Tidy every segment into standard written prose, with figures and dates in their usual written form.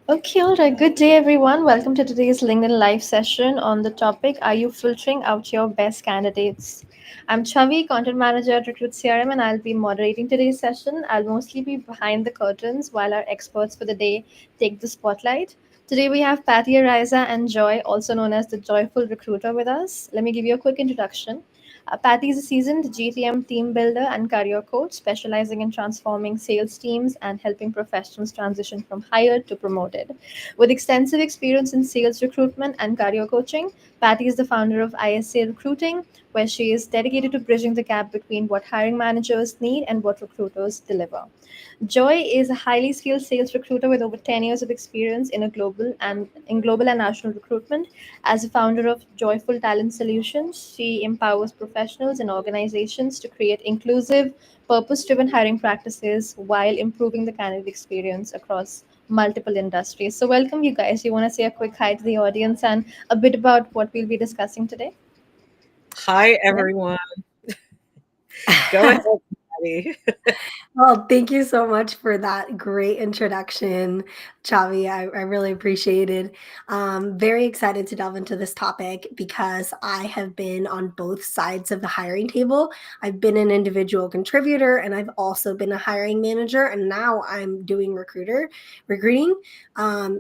Okay, all right. Good day, everyone. Welcome to today's LinkedIn Live session on the topic Are you filtering out your best candidates? I'm Chavi, content manager at Recruit CRM, and I'll be moderating today's session. I'll mostly be behind the curtains while our experts for the day take the spotlight. Today, we have Paty Araiza and Joy, also known as the Joyful Recruiter, with us. Let me give you a quick introduction. Patty is a seasoned GTM team builder and career coach specializing in transforming sales teams and helping professionals transition from hired to promoted. With extensive experience in sales recruitment and career coaching, Patty is the founder of ISA Recruiting, where she is dedicated to bridging the gap between what hiring managers need and what recruiters deliver. Joy is a highly skilled sales recruiter with over 10 years of experience in global and national recruitment. As a founder of Joyful Talent Solutions, she empowers professionals and organizations to create inclusive, purpose-driven hiring practices while improving the candidate experience across multiple industries. So welcome you guys. You want to say a quick hi to the audience and a bit about what we'll be discussing today? Hi, everyone. Go ahead, Patty. Well, thank you so much for that great introduction, Chavi. I really appreciate it. Very excited to delve into this topic because I have been on both sides of the hiring table. I've been an individual contributor and I've also been a hiring manager, and now I'm doing recruiting.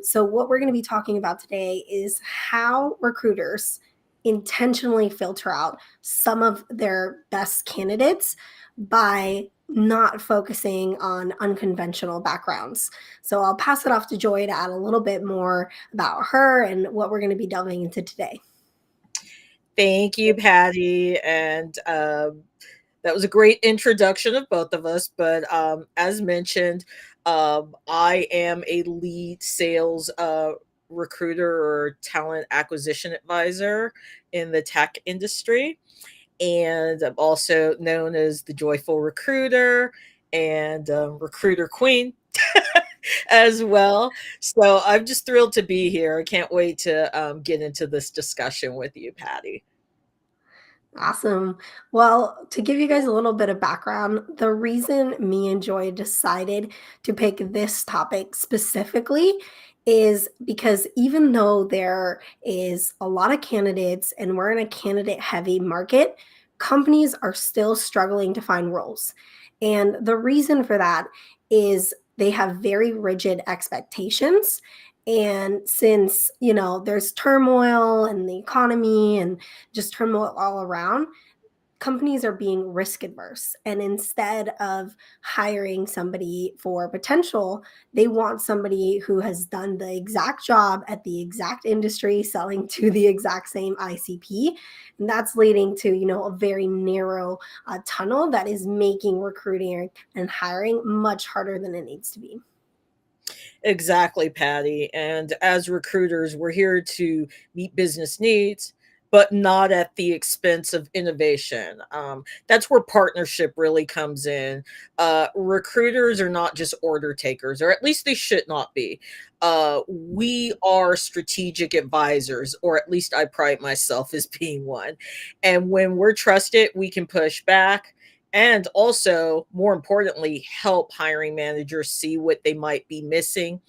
So, what we're going to be talking about today is how recruiters intentionally filter out some of their best candidates by not focusing on unconventional backgrounds. So I'll pass it off to Joy to add a little bit more about her and what we're going to be delving into today. Thank you, Patty. And that was a great introduction of both of us. But as mentioned, I am a lead sales recruiter or talent acquisition advisor in the tech industry. And I'm also known as the Joyful Recruiter and Recruiter Queen as well. So I'm just thrilled to be here. I can't wait to get into this discussion with you, Patty. Awesome. Well, to give you guys a little bit of background, the reason me and Joy decided to pick this topic specifically is because even though there is a lot of candidates and we're in a candidate heavy market, companies are still struggling to find roles. And the reason for that is they have very rigid expectations. And since, there's turmoil in the economy and just turmoil all around, companies are being risk adverse. And instead of hiring somebody for potential, they want somebody who has done the exact job at the exact industry, selling to the exact same ICP. And that's leading to, a very narrow tunnel that is making recruiting and hiring much harder than it needs to be. Exactly, Patty. And as recruiters, we're here to meet business needs, but not at the expense of innovation. That's where partnership really comes in. Recruiters are not just order takers, or at least they should not be. We are strategic advisors, or at least I pride myself as being one. And when we're trusted, we can push back and also, more importantly, help hiring managers see what they might be missing.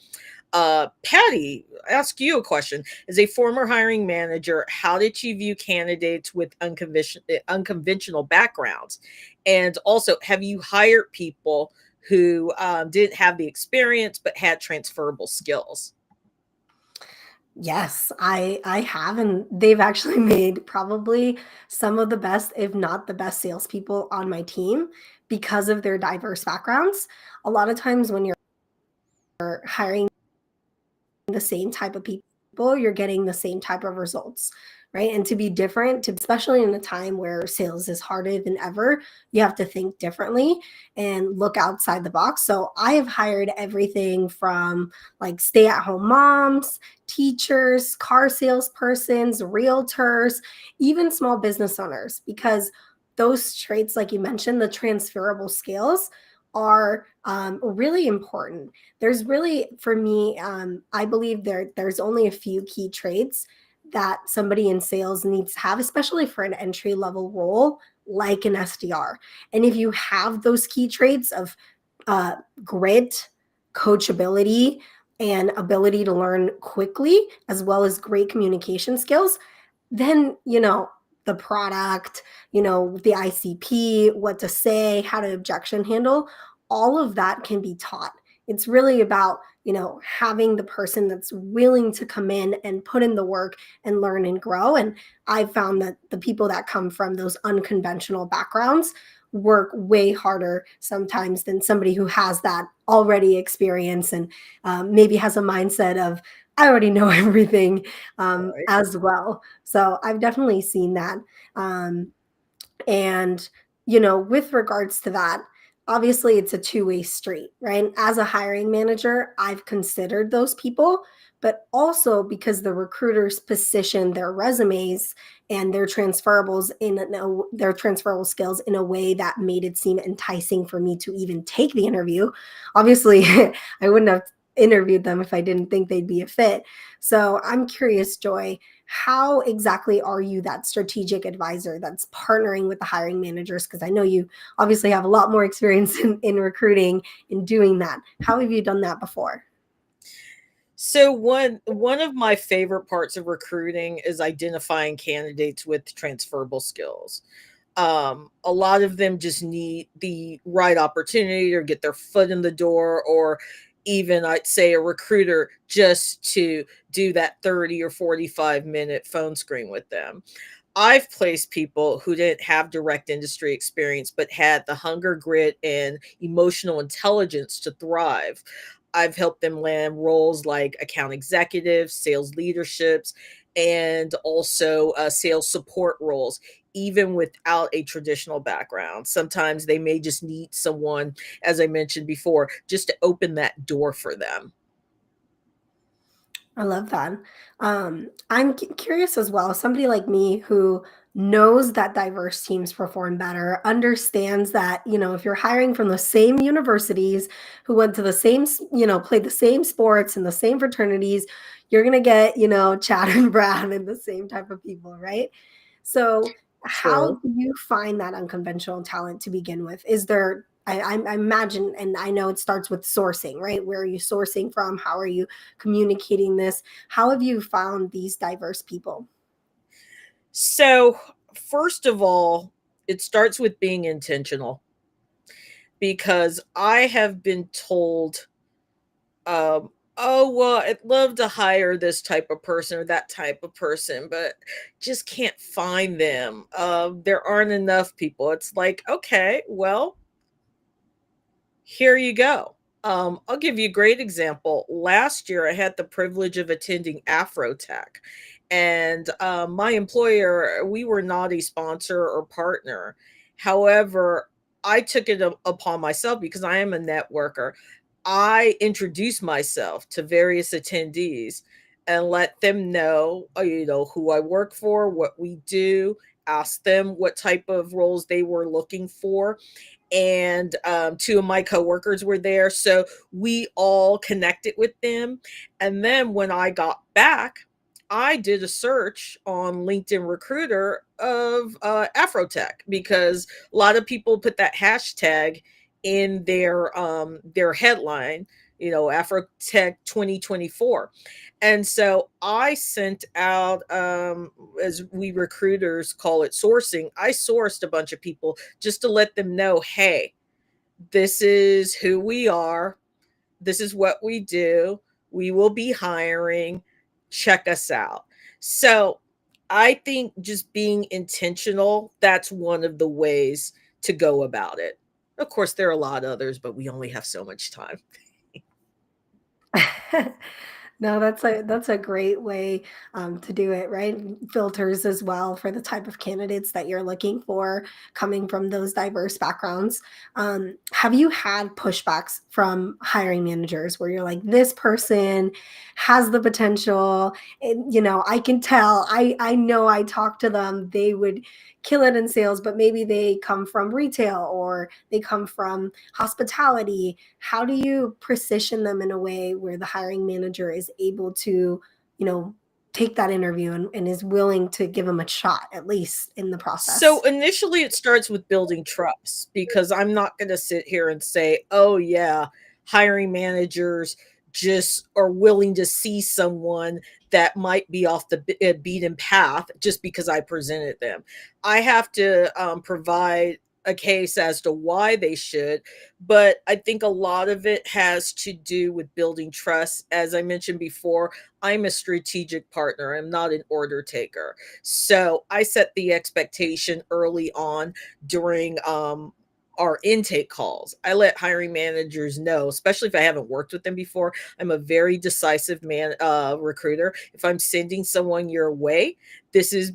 Patty, ask you a question. As a former hiring manager, how did you view candidates with unconventional backgrounds? And also, have you hired people who didn't have the experience but had transferable skills? Yes, I have, and they've actually made probably some of the best, if not the best, salespeople on my team because of their diverse backgrounds. A lot of times when you're hiring the same type of people, you're getting the same type of results, right? And to be different, especially in a time where sales is harder than ever, you have to think differently and look outside the box. So I have hired everything from like stay-at-home moms, teachers, car salespersons, realtors, even small business owners, because those traits, like you mentioned, the transferable skills are really important. There's really, for me, I believe there's only a few key traits that somebody in sales needs to have, especially for an entry level role like an SDR. And if you have those key traits of grit, coachability, and ability to learn quickly, as well as great communication skills, then, the product, the ICP, what to say, how to objection handle, all of that can be taught. It's really about, having the person that's willing to come in and put in the work and learn and grow. And I've found that the people that come from those unconventional backgrounds work way harder sometimes than somebody who has that already experience and maybe has a mindset of, I already know everything Right. as well. So I've definitely seen that. Um, and, with regards to that, obviously it's a two-way street, right? As a hiring manager, I've considered those people, but also because the recruiters position their resumes and their transferable skills in a way that made it seem enticing for me to even take the interview. Obviously, I wouldn't have interviewed them if I didn't think they'd be a fit. So I'm curious, Joy, how exactly are you that strategic advisor that's partnering with the hiring managers? Because I know you obviously have a lot more experience in recruiting in doing that. How have you done that before? So one of my favorite parts of recruiting is identifying candidates with transferable skills. A lot of them just need the right opportunity or get their foot in the door, or even I'd say a recruiter just to do that 30 or 45-minute phone screen with them. I've placed people who didn't have direct industry experience, but had the hunger, grit, and emotional intelligence to thrive. I've helped them land roles like account executives, sales leaderships, and also sales support roles, even without a traditional background. Sometimes they may just need someone, as I mentioned before, just to open that door for them. I love that. I'm curious as well. Somebody like me who knows that diverse teams perform better, understands that, if you're hiring from the same universities, who went to the same, played the same sports and the same fraternities, you're going to get, Chad and Brad and the same type of people, right? So, how True. do you find that unconventional talent to begin with? Is there, I imagine, and I know it starts with sourcing, right? Where are you sourcing from? How are you communicating this? How have you found these diverse people? So, first of all, it starts with being intentional, because I have been told, oh, well, I'd love to hire this type of person or that type of person, but just can't find them. There aren't enough people. It's like, okay, well, here you go. I'll give you a great example. Last year, I had the privilege of attending Afrotech, and my employer, we were not a sponsor or partner. However, I took it upon myself because I am a networker. I introduced myself to various attendees and let them know, who I work for, what we do, ask them what type of roles they were looking for, and two of my coworkers were there, so we all connected with them. And then when I got back, I did a search on LinkedIn Recruiter of Afrotech, because a lot of people put that hashtag in their headline, Afrotech 2024. And so I sent out, as we recruiters call it, sourcing. I sourced a bunch of people just to let them know, hey, this is who we are. This is what we do. We will be hiring. Check us out. So I think just being intentional, that's one of the ways to go about it. Of course, there are a lot of others, but we only have so much time. No, that's a great way to do it, right? Filters as well for the type of candidates that you're looking for coming from those diverse backgrounds. Have you had pushbacks from hiring managers where you're like, this person has the potential, and I can tell, I know I talked to them, they would kill it in sales, but maybe they come from retail or they come from hospitality. How do you precision them in a way where the hiring manager is able to, you know, take that interview and is willing to give them a shot, at least in the So process? initially, it starts with building trust, because I'm not going to sit here and say, oh, yeah, hiring managers just are willing to see someone that might be off the beaten path just because I presented them. I have to provide a case as to why they should, but I think a lot of it has to do with building trust. As I mentioned before, I'm a strategic partner, I'm not an order taker. So I set the expectation early on during our intake calls. I let hiring managers know, especially if I haven't worked with them before. I'm a very decisive recruiter. If I'm sending someone your way, this is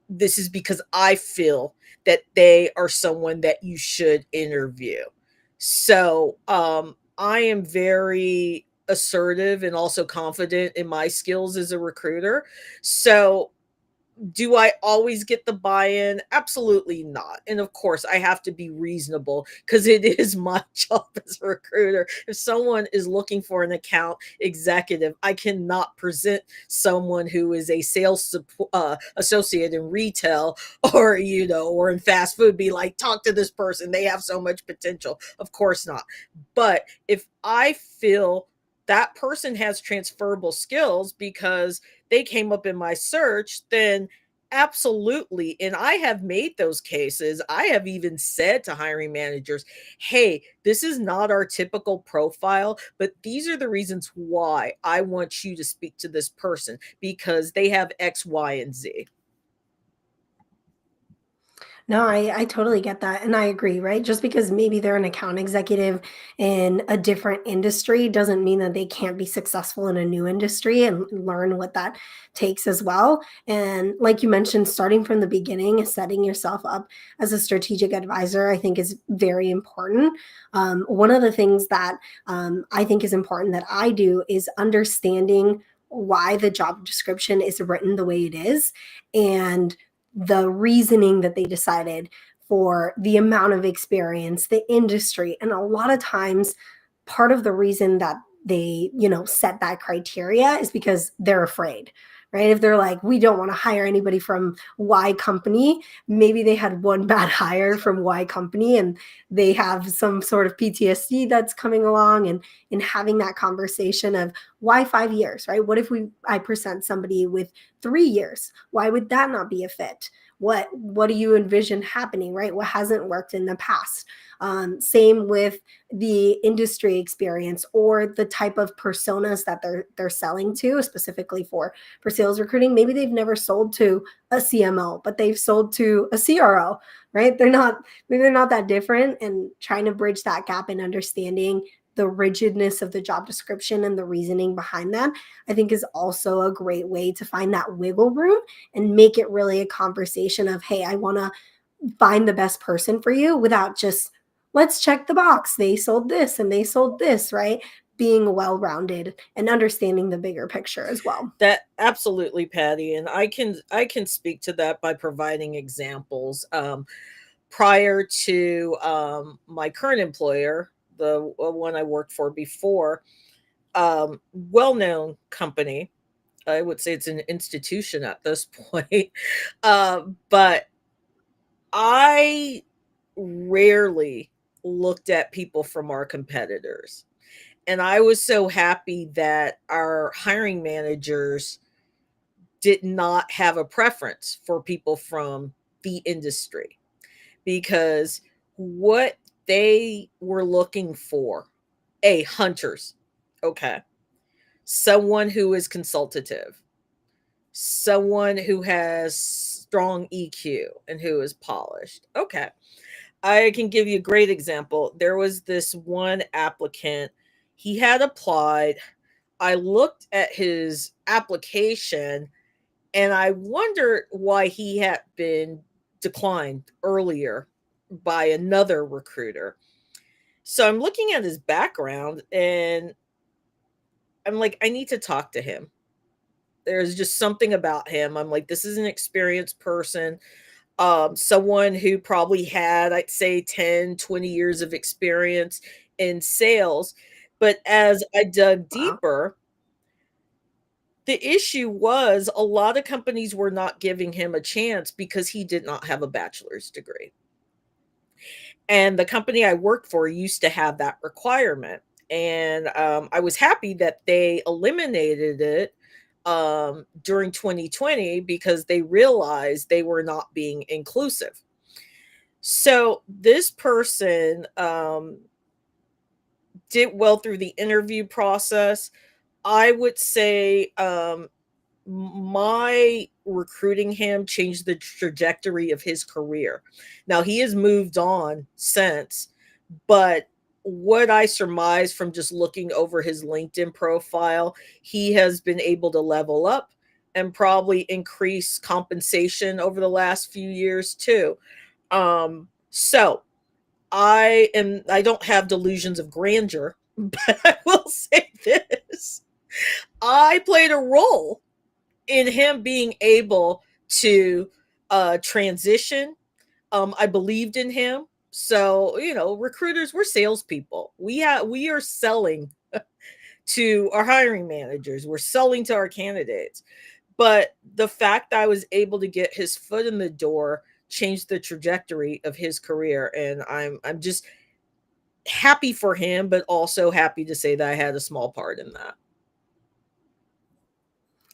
this is because I feel that they are someone that you should interview. So I am very assertive and also confident in my skills as a recruiter. So do I always get the buy-in? Absolutely not. And of course, I have to be reasonable because it is my job as a recruiter. If someone is looking for an account executive, I cannot present someone who is a associate in retail or, or in fast food, be like, talk to this person. They have so much potential. Of course not. But if I feel that person has transferable skills because they came up in my search, then absolutely. And I have made those cases. I have even said to hiring managers, hey, this is not our typical profile, but these are the reasons why I want you to speak to this person because they have X, Y, and Z. No, I totally get that. And I agree, right? Just because maybe they're an account executive in a different industry doesn't mean that they can't be successful in a new industry and learn what that takes as well. And like you mentioned, starting from the beginning, setting yourself up as a strategic advisor, I think is very important. One of the things that I think is important that I do is understanding why the job description is written the way it is and the reasoning that they decided for the amount of experience, the industry. And a lot of times, part of the reason that they, set that criteria is because they're afraid, right? If they're like, we don't want to hire anybody from Y company, maybe they had one bad hire from Y company and they have some sort of PTSD that's coming along and in having that conversation of why 5 years, right? What if I present somebody with 3 years? Why would that not be a fit? What do you envision happening, right? What hasn't worked in the past? Same with the industry experience or the type of personas that they're selling to, specifically for sales recruiting. Maybe they've never sold to a CMO, but they've sold to a CRO, right? Maybe they're not that different, and trying to bridge that gap and understanding the rigidness of the job description and the reasoning behind that, I think is also a great way to find that wiggle room and make it really a conversation of, hey, I want to find the best person for you without just, let's check the box. They sold this and they sold this, right? Being well-rounded and understanding the bigger picture as well. That absolutely, Paty, and I can speak to that by providing examples. Prior to my current employer, the one I worked for before, well-known company. I would say it's an institution at this point. But I rarely looked at people from our competitors. And I was so happy that our hiring managers did not have a preference for people from the industry because what they were looking for, hunters, okay, someone who is consultative, someone who has strong EQ and who is polished. Okay. I can give you a great example. There was this one applicant, he had applied. I looked at his application and I wondered why he had been declined earlier by another recruiter. So I'm looking at his background and I'm like, I need to talk to him. There's just something about him. I'm like, this is an experienced person, someone who probably had, I'd say, 10, 20 years of experience in sales. But as I dug Wow. deeper, the issue was a lot of companies were not giving him a chance because he did not have a bachelor's degree. And the company I worked for used to have that requirement. And I was happy that they eliminated it during 2020 because they realized they were not being inclusive. So this person did well through the interview process. I would say my recruiting him changed the trajectory of his career. Now he has moved on since, but what I surmise from just looking over his LinkedIn profile, he has been able to level up and probably increase compensation over the last few years too. So I don't have delusions of grandeur, but I will say this. I played a role in him being able to transition. I believed in him. So, recruiters, we're salespeople. We are selling to our hiring managers. We're selling to our candidates. But the fact that I was able to get his foot in the door changed the trajectory of his career. And I'm just happy for him, but also happy to say that I had a small part in that.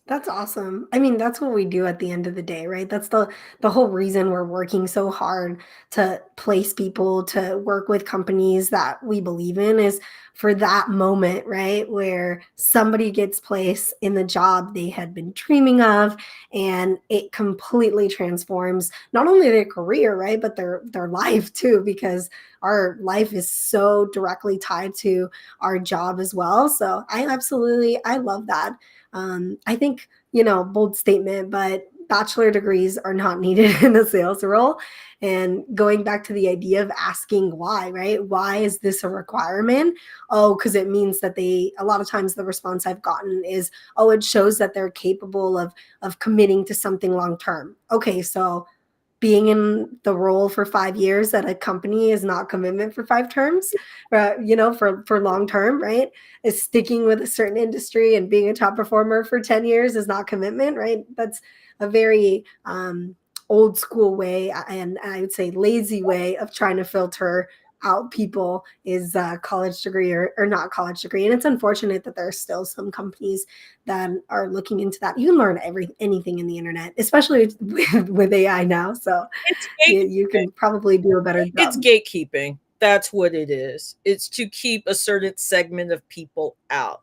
That's awesome. I mean, that's what we do at the end of the day, right? That's the whole reason we're working so hard to place people, to work with companies that we believe in, is for that moment, right? Where somebody gets placed in the job they had been dreaming of, and it completely transforms not only their career, right, but their life too, because our life is so directly tied to our job as well. So I love that. I think, bold statement, but bachelor degrees are not needed in a sales role. And going back to the idea of asking why, right? Why is this a requirement? Oh, because it means that a lot of times the response I've gotten is, oh, it shows that they're capable of committing to something long term. Okay, so being in the role for 5 years at a company is not commitment for 5 terms, for long term, right? Is sticking with a certain industry and being a top performer for 10 years is not commitment, right? That's a very old school way, and I would say lazy way of trying to filter out people is college degree or not college degree. And it's unfortunate that there are still some companies that are looking into that. You can learn anything in the internet, especially with AI now. So It's you can probably do a better It's job. gatekeeping. That's what it is. It's to keep a certain segment of people out.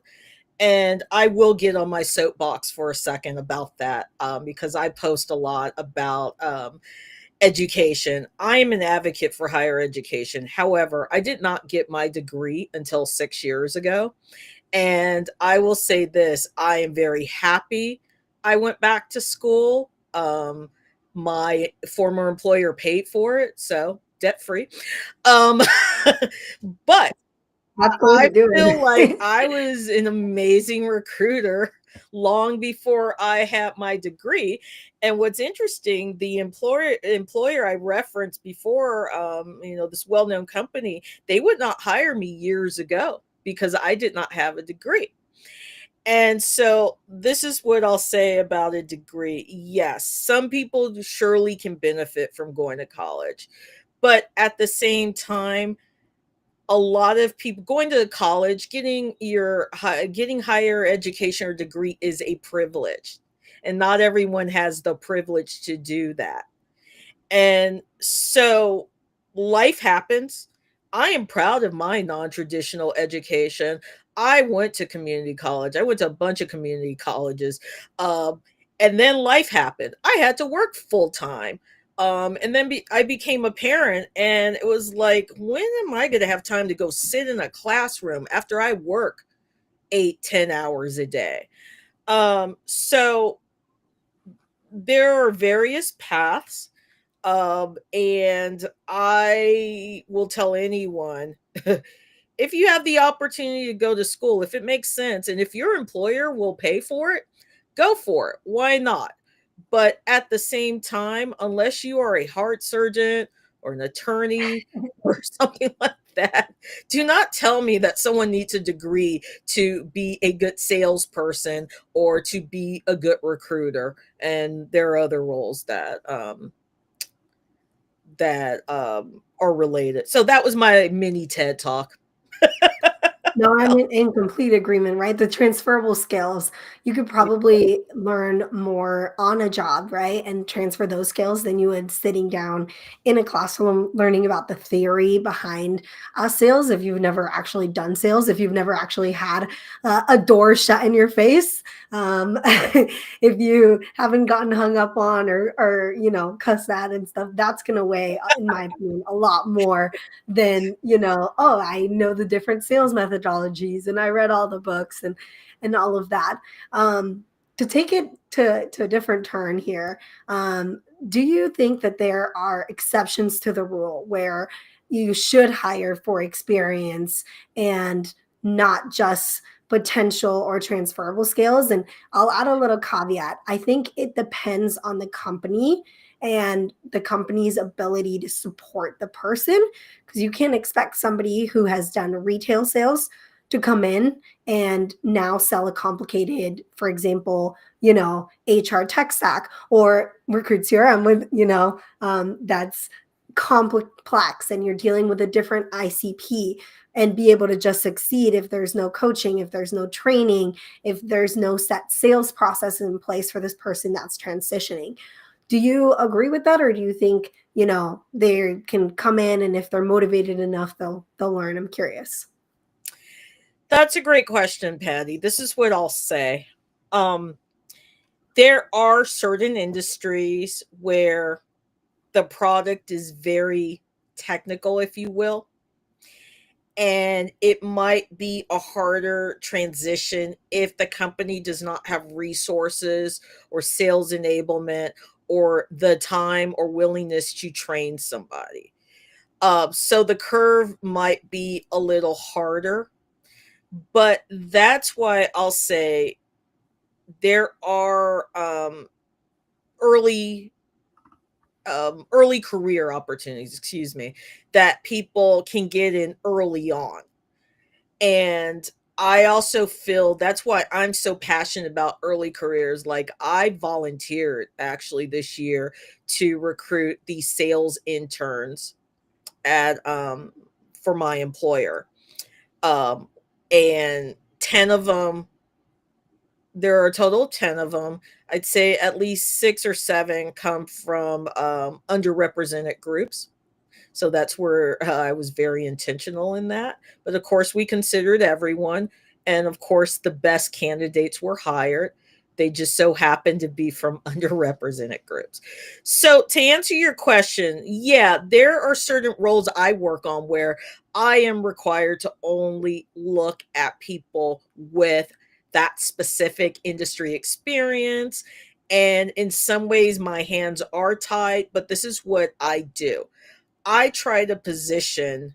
And I will get on my soapbox for a second about that because I post a lot about education. I am an advocate for higher education. However, I did not get my degree until 6 years ago. And I will say this, I am very happy I went back to school. My former employer paid for it, so debt free. Um, but That's the way I to do feel like it. I was an amazing recruiter long before I had my degree. And what's interesting, the employer I referenced before, this well-known company, they would not hire me years ago because I did not have a degree. And so this is what I'll say about a degree. Yes, some people surely can benefit from going to college. But at the same time, a lot of people going to college, getting higher education or degree is a privilege. And not everyone has the privilege to do that. And so life happens. I am proud of my non traditional education. I went to community college, I went to a bunch of community colleges. Um, and then life happened. I had to work full time. And then I became a parent, and it was like, when am I going to have time to go sit in a classroom after I work 8, 10 hours a day? So there are various paths. And I will tell anyone if you have the opportunity to go to school, if it makes sense, and if your employer will pay for it, go for it. Why not? But at the same time, unless you are a heart surgeon or an attorney or something like that, do not tell me that someone needs a degree to be a good salesperson or to be a good recruiter. And there are other roles that are related. So that was my mini TED talk. No, I'm in complete agreement, right? The transferable skills, you could probably learn more on a job, right? And transfer those skills than you would sitting down in a classroom learning about the theory behind sales. If you've never actually done sales, if you've never actually had a door shut in your face, if you haven't gotten hung up on or cussed at and stuff, that's going to weigh, in my opinion, a lot more than, oh, I know the different sales methodologies and I read all the books and all of that. To take it to a different turn here, do you think that there are exceptions to the rule where you should hire for experience and not just potential or transferable skills? And I'll add a little caveat. I think it depends on the company and the company's ability to support the person, because you can't expect somebody who has done retail sales to come in and now sell a complicated, for example, HR tech stack or Recruit CRM with, that's complex and you're dealing with a different ICP, and be able to just succeed if there's no coaching, if there's no training, if there's no set sales process in place for this person that's transitioning. Do you agree with that, or do you think they can come in and if they're motivated enough, they'll learn? I'm curious. That's a great question, Patty. This is what I'll say. There are certain industries where the product is very technical, if you will, and it might be a harder transition if the company does not have resources or sales enablement or the time or willingness to train somebody. So the curve might be a little harder, but that's why I'll say there are early early career opportunities, excuse me, that people can get in early on. And I also feel that's why I'm so passionate about early careers. Like I volunteered actually this year to recruit these sales interns at for my employer. Um and 10 of them, there are a total of 10 of them. I'd say at least 6 or 7 come from underrepresented groups. So that's where I was very intentional in that. But of course, we considered everyone. And of course, the best candidates were hired. They just so happened to be from underrepresented groups. So, to answer your question, yeah, there are certain roles I work on where I am required to only look at people with that specific industry experience. And in some ways, my hands are tied, but this is what I do. I try to position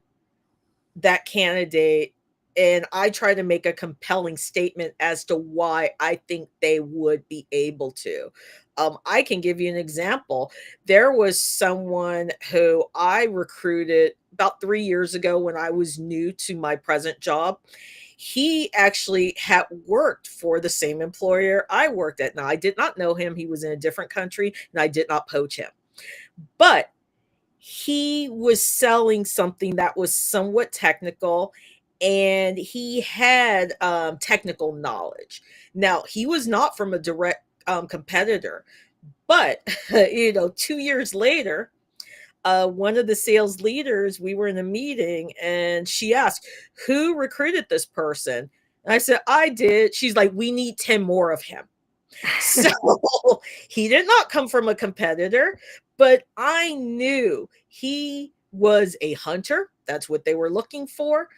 that candidate and I try to make a compelling statement as to why I think they would be able to. I can give you an example. There was someone who I recruited about 3 years ago when I was new to my present job. He actually had worked for the same employer I worked at. Now, I did not know him. He was in a different country and I did not poach him. But he was selling something that was somewhat technical and he had technical knowledge. Now, he was not from a direct competitor, but 2 years later, one of the sales leaders, we were in a meeting and she asked, who recruited this person? And I said, I did. She's like, we need 10 more of him. So he did not come from a competitor, but I knew he was a hunter. That's what they were looking for.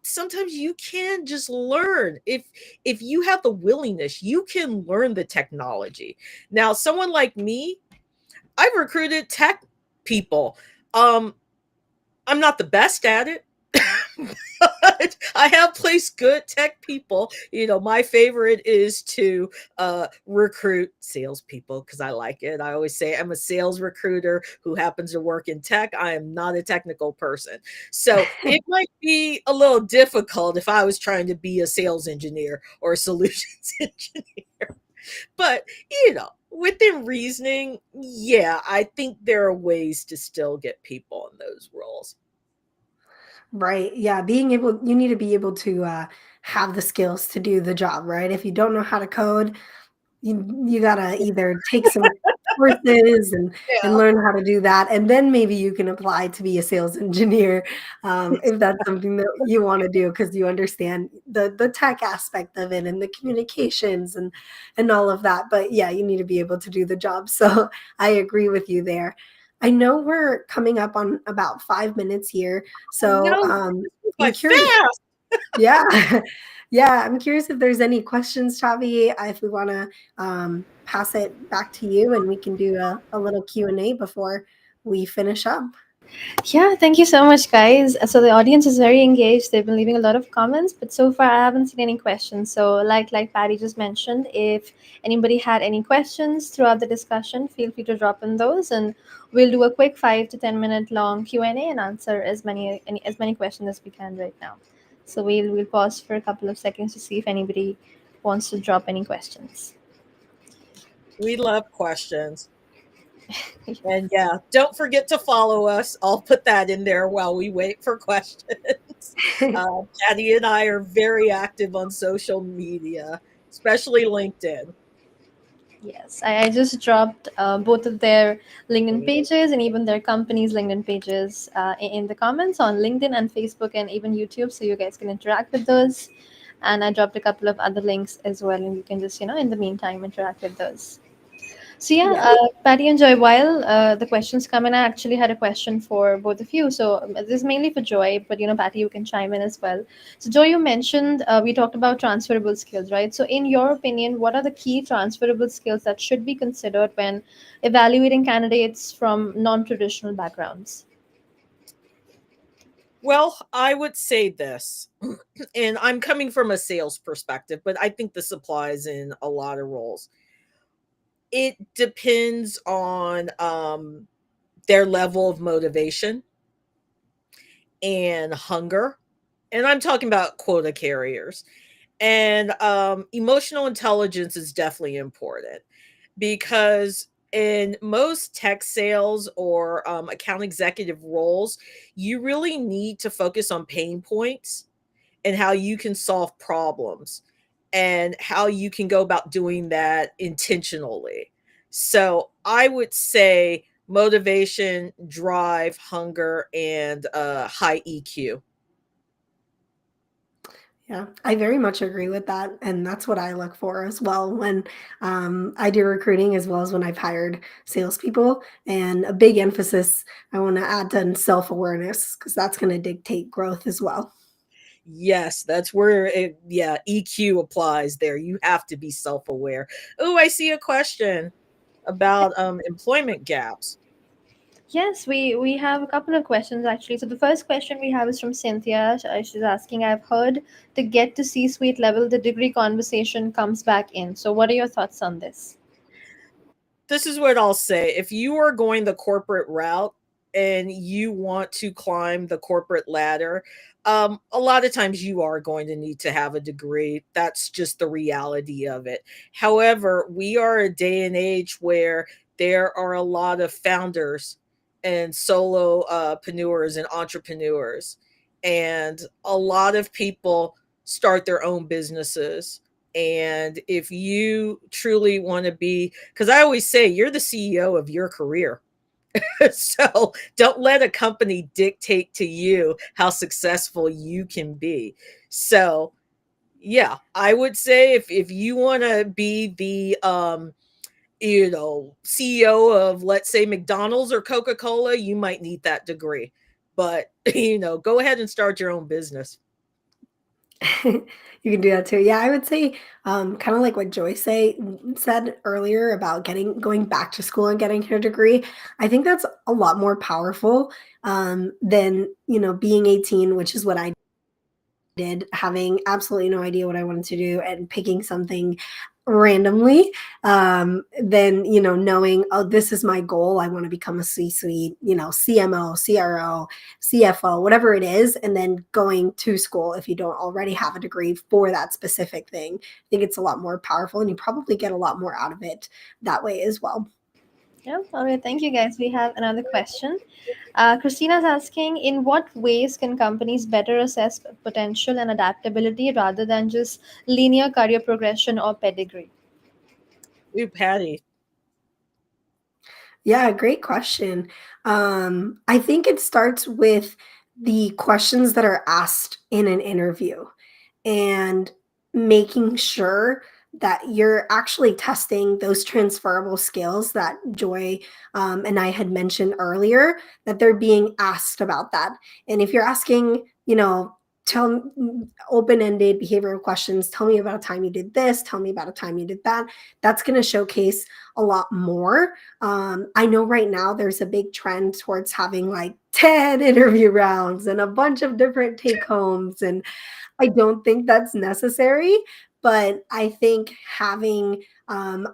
Sometimes you can just learn if you have the willingness, you can learn the technology. Now, someone like me, I've recruited tech people. I'm not the best at it. But I have placed good tech people. My favorite is to recruit salespeople because I like it. I always say I'm a sales recruiter who happens to work in tech. I am not a technical person. So it might be a little difficult if I was trying to be a sales engineer or a solutions engineer. But, within reasoning, yeah, I think there are ways to still get people in those roles. Right. Yeah. You need to be able to have the skills to do the job, right? If you don't know how to code, you gotta either take some courses and Yeah. learn how to do that, and then maybe you can apply to be a sales engineer, if that's something that you want to do because you understand the tech aspect of it and the communications and all of that. But yeah, you need to be able to do the job. So I agree with you there. I know we're coming up on about 5 minutes here, so No, this I'm went curious. fast. Yeah. Yeah, I'm curious if there's any questions, Chavi, if we wanna, pass it back to you, and we can do a little Q&A before we finish up. Yeah, thank you so much, guys. So the audience is very engaged. They've been leaving a lot of comments, but so far I haven't seen any questions. So, like Patty just mentioned, if anybody had any questions throughout the discussion, feel free to drop in those, and we'll do a quick 5 to 10 minute long Q&A and answer as many questions as we can right now. So we'll pause for a couple of seconds to see if anybody wants to drop any questions. We love questions. And yeah, don't forget to follow us. I'll put that in there while we wait for questions. Patty and I are very active on social media, especially LinkedIn. Yes, I just dropped both of their LinkedIn pages and even their company's LinkedIn pages in the comments on LinkedIn and Facebook and even YouTube, so you guys can interact with those. And I dropped a couple of other links as well, and you can just, in the meantime, interact with those. So yeah, Yeah. Patty and Joy, while the questions come in, I actually had a question for both of you. So this is mainly for Joy, but Patty, you can chime in as well. So Joy, you mentioned we talked about transferable skills, right? So in your opinion, what are the key transferable skills that should be considered when evaluating candidates from non-traditional backgrounds? Well, I would say this, and I'm coming from a sales perspective, but I think this applies in a lot of roles. It depends on their level of motivation and hunger. And I'm talking about quota carriers. And emotional intelligence is definitely important because in most tech sales or account executive roles, you really need to focus on pain points and how you can solve problems and how you can go about doing that intentionally. So I would say motivation, drive, hunger, and high EQ. Yeah, I very much agree with that, and that's what I look for as well when, I do recruiting as well as when I've hired salespeople, and a big emphasis I wanna add on self-awareness because that's gonna dictate growth as well. Yes, that's where yeah, EQ applies there. You have to be self-aware. Oh, I see a question about employment gaps. Yes, we have a couple of questions actually. So the first question we have is from Cynthia. She's asking, I've heard to get to C-suite level, the degree conversation comes back in. So what are your thoughts on this? This is what I'll say. If you are going the corporate route and you want to climb the corporate ladder, a lot of times you are going to need to have a degree. That's just the reality of it. However, we are a day and age where there are a lot of founders and solopreneurs and entrepreneurs, and a lot of people start their own businesses. And if you truly want to be, because I always say you're the CEO of your career. So don't let a company dictate to you how successful you can be. So yeah, I would say if you want to be the CEO of, let's say, McDonald's or Coca-Cola, you might need that degree. But go ahead and start your own business. You can do that too. Yeah, I would say, kind of like what said earlier about going back to school and getting her degree. I think that's a lot more powerful than being 18, which is what I did, having absolutely no idea what I wanted to do and picking something randomly, then knowing, oh, this is my goal, I want to become a C-suite, CMO, CRO, CFO, whatever it is, and then going to school if you don't already have a degree for that specific thing. I think it's a lot more powerful, and you probably get a lot more out of it that way as well. Yeah. All right. Thank you, guys. We have another question. Christina's asking, in what ways can companies better assess potential and adaptability rather than just linear career progression or pedigree? Ooh, Patty. Yeah, great question. I think it starts with the questions that are asked in an interview and making sure that you're actually testing those transferable skills that Joy and I had mentioned earlier, that they're being asked about that. And if you're asking, tell open-ended behavioral questions, tell me about a time you did this, tell me about a time you did that, that's going to showcase a lot more. I know right now there's a big trend towards having like 10 interview rounds and a bunch of different take homes. And I don't think that's necessary, but I think having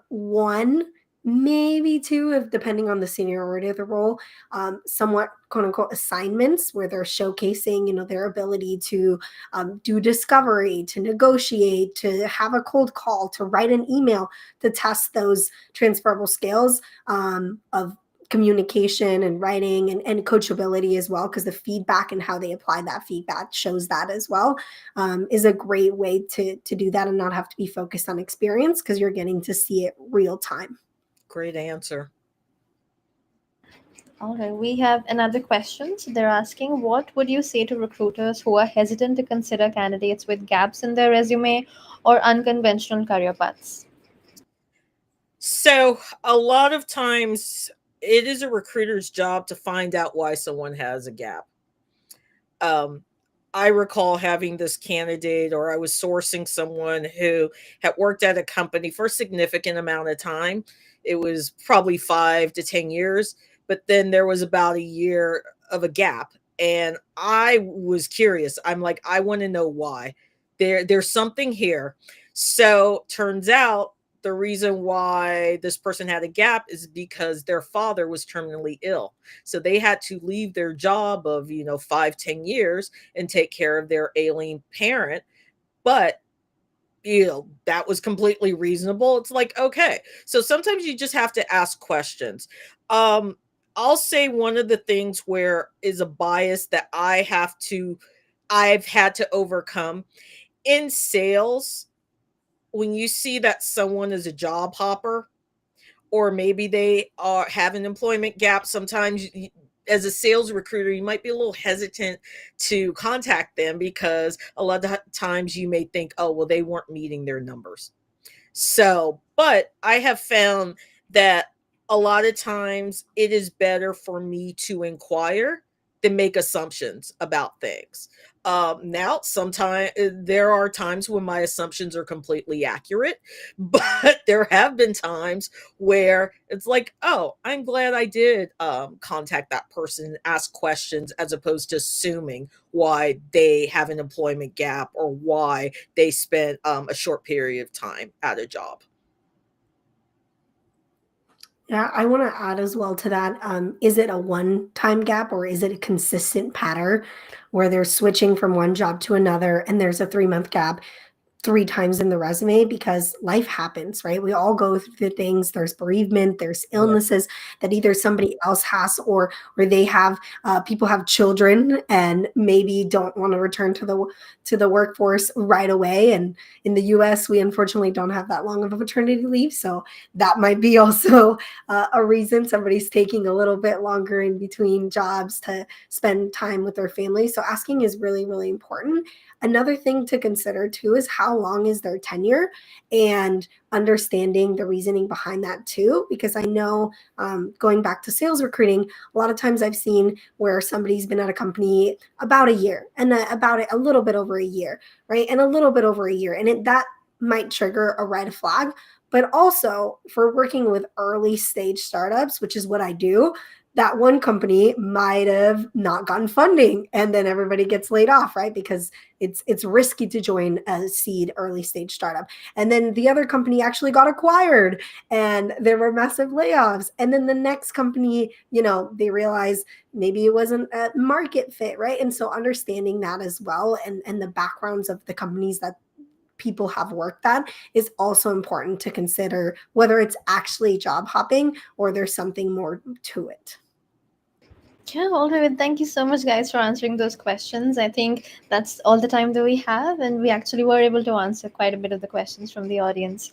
one, maybe two, if depending on the seniority of the role, somewhat quote unquote assignments where they're showcasing, their ability to do discovery, to negotiate, to have a cold call, to write an email, to test those transferable skills of communication and writing and coachability as well, because the feedback and how they apply that feedback shows that as well, is a great way to do that and not have to be focused on experience because you're getting to see it real time. Great answer. All right, we have another question. So they're asking, what would you say to recruiters who are hesitant to consider candidates with gaps in their resume or unconventional career paths? So, a lot of times it is a recruiter's job to find out why someone has a gap. Um, I recall having this candidate, or I was sourcing someone who had worked at a company for a significant amount of time. It was probably 5 to 10 years, but then there was about a year of a gap. And I was curious. I'm like, I want to know why. There's something here. So turns out the reason why this person had a gap is because their father was terminally ill. So they had to leave their job of, 5, 10 years and take care of their ailing parent. But, that was completely reasonable. It's like, okay. So sometimes you just have to ask questions. Um, I'll say one of the things where is a bias that I've had to overcome in sales. When you see that someone is a job hopper, or maybe they have an employment gap, sometimes as a sales recruiter you might be a little hesitant to contact them because a lot of times you may think, oh well, they weren't meeting their numbers. So, but I have found that a lot of times it is better for me to inquire than make assumptions about things. Now, sometimes there are times when my assumptions are completely accurate, but there have been times where it's like, oh, I'm glad I did contact that person and ask questions as opposed to assuming why they have an employment gap or why they spent a short period of time at a job. Yeah, I want to add as well to that. Is it a one time gap or is it a consistent pattern where they're switching from one job to another and there's a 3 month gap? Three times in the resume, because life happens, right? We all go through things. There's bereavement, there's Yeah. illnesses that either somebody else has or they have. People have children and maybe don't want to return to the workforce right away. And in the U.S., we unfortunately don't have that long of a maternity leave, so that might be also a reason somebody's taking a little bit longer in between jobs to spend time with their family. So asking is really, really important. Another thing to consider too is how long is their tenure and understanding the reasoning behind that too. Because I know, going back to sales recruiting, a lot of times I've seen where somebody's been at a company about a year and about a little bit over a year, right? And a little bit over a year. And that might trigger a red flag. But also for working with early stage startups, which is what I do, that one company might have not gotten funding and then everybody gets laid off, right? Because it's risky to join a seed early stage startup. And then the other company actually got acquired and there were massive layoffs. And then the next company, they realize maybe it wasn't a market fit, right? And so understanding that as well, and the backgrounds of the companies that people have worked at is also important to consider whether it's actually job hopping or there's something more to it. Yeah, all right. Thank you so much, guys, for answering those questions. I think that's all the time that we have, and we actually were able to answer quite a bit of the questions from the audience.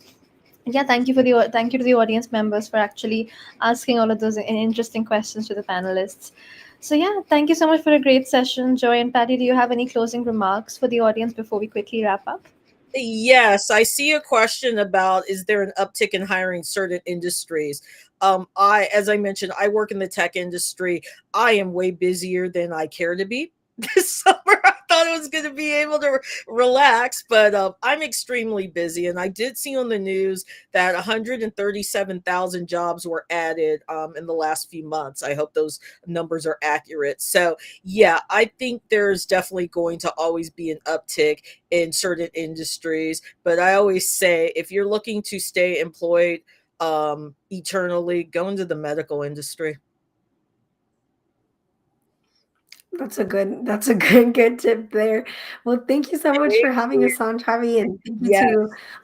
Yeah, thank you to the audience members for actually asking all of those interesting questions to the panelists. So yeah, thank you so much for a great session, Joy and Patty. Do you have any closing remarks for the audience before we quickly wrap up? Yes, I see a question about is there an uptick in hiring certain industries? As I mentioned, I work in the tech industry. I am way busier than I care to be. This summer, I thought I was going to be able to relax, but I'm extremely busy. And I did see on the news that 137,000 jobs were added in the last few months. I hope those numbers are accurate. So, yeah, I think there's definitely going to always be an uptick in certain industries. But I always say if you're looking to stay employed eternally, go into the medical industry. That's a good tip there. Well, thank you so much for Thank having you. us on, Chavi, and thank you Yes.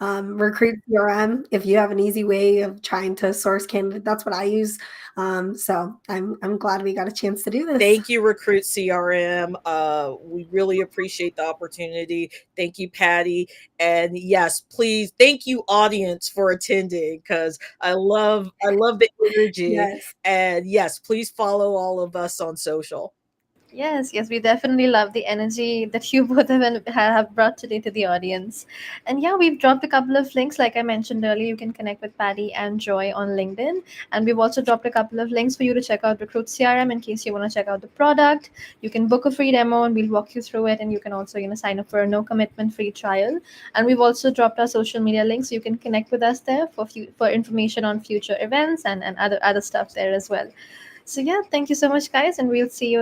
to Recruit CRM. If you have an easy way of trying to source candidate, that's what I use. So I'm glad we got a chance to do this. Thank you, Recruit CRM. We really appreciate the opportunity. Thank you, Patty. And yes, please, thank you, audience, for attending because I love the energy. Yes. And yes, please follow all of us on social. Yes, yes, we definitely love the energy that you both have brought today to the audience. And yeah, we've dropped a couple of links. Like I mentioned earlier, you can connect with Patty and Joy on LinkedIn. And we've also dropped a couple of links for you to check out Recruit CRM in case you want to check out the product. You can book a free demo and we'll walk you through it. And you can also, sign up for a no commitment free trial. And we've also dropped our social media links so you can connect with us there for information on future events and other stuff there as well. So yeah, thank you so much, guys, and we'll see you